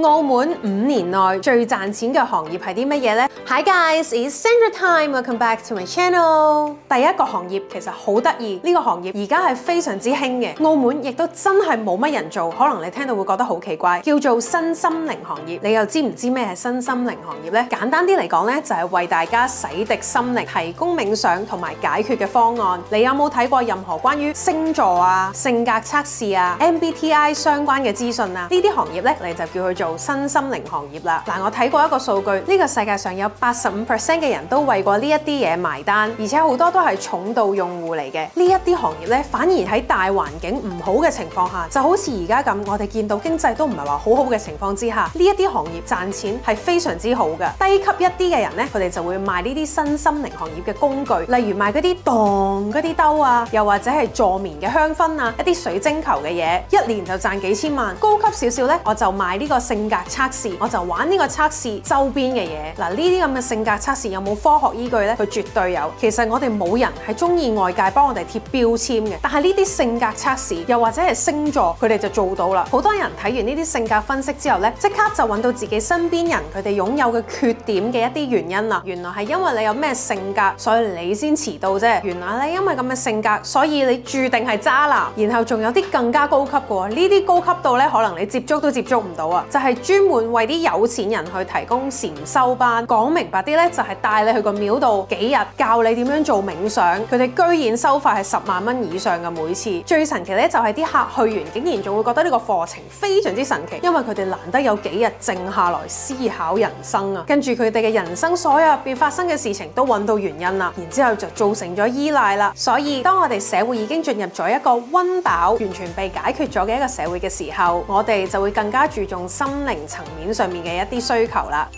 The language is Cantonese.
澳門5年內最賺錢嘅行業係啲乜嘢呢？ Hi guys, it's Sandra time. Welcome back to my channel. 第一個行業其實好得意，呢個行業而家係非常之興嘅，澳門亦都真係冇乜人做，可能你聽到會覺得好奇怪，叫做身心靈行業。你又知唔知咩係身心靈行業呢？簡單啲嚟講呢，就係為大家洗滌心靈，提供冥想同埋解決嘅方案。你有冇睇過任何關於星座啊、性格測試啊、MBTI 相關嘅資訊啊？呢啲行業呢，你就叫佢做身心靈行業啦。嗱，我睇過一個數據，呢個世界上有85% 嘅人都為過呢一啲嘢埋單，而且好多都係重度用戶嚟嘅。呢一啲行業咧，反而喺大環境唔好嘅情況下，就好似而家咁，我哋見到經濟都唔係話好好嘅情況之下，呢一啲行業賺錢係非常之好嘅。低級一啲嘅人咧，佢哋就會賣呢啲身心靈行業嘅工具，例如賣嗰啲當嗰啲兜啊，又或者係助眠嘅香薰啊，一啲水晶球嘅嘢，一年就賺幾千萬。高級少少咧，我就賣呢個性格測試，我就玩呢個測試周邊嘅嘢。嗱，呢啲咁嘅性格測試有冇科學依據呢？佢絕對有。其實我哋冇人係中意外界幫我哋貼標籤嘅，但係呢啲性格測試又或者係星座，佢哋就做到啦。好多人睇完呢啲性格分析之後呢，即刻就揾到自己身邊人佢哋擁有嘅缺點嘅一啲原因啦。原來係因為你有咩性格，所以你先遲到啫。原來咧因為咁嘅性格，所以你注定係渣男。然後仲有啲更加高級嘅喎，呢啲高級到咧可能你接觸都接觸唔到啊！就係專門為啲有錢人去提供禪修班。講明白啲咧，就係帶你去個廟度幾日，教你點樣做冥想。佢哋居然收費係10萬蚊以上嘅每次。最神奇咧就係啲客去完，竟然仲會覺得呢個課程非常之神奇，因為佢哋難得有幾日靜下來思考人生啊。跟住佢哋嘅人生所有入邊發生嘅事情都揾到原因啦，然之後就造成咗依賴啦。所以當我哋社會已經進入咗一個溫飽完全被解決咗嘅一個社會嘅時候，我哋就會更加注重心靈層面上面嘅一啲需求啦。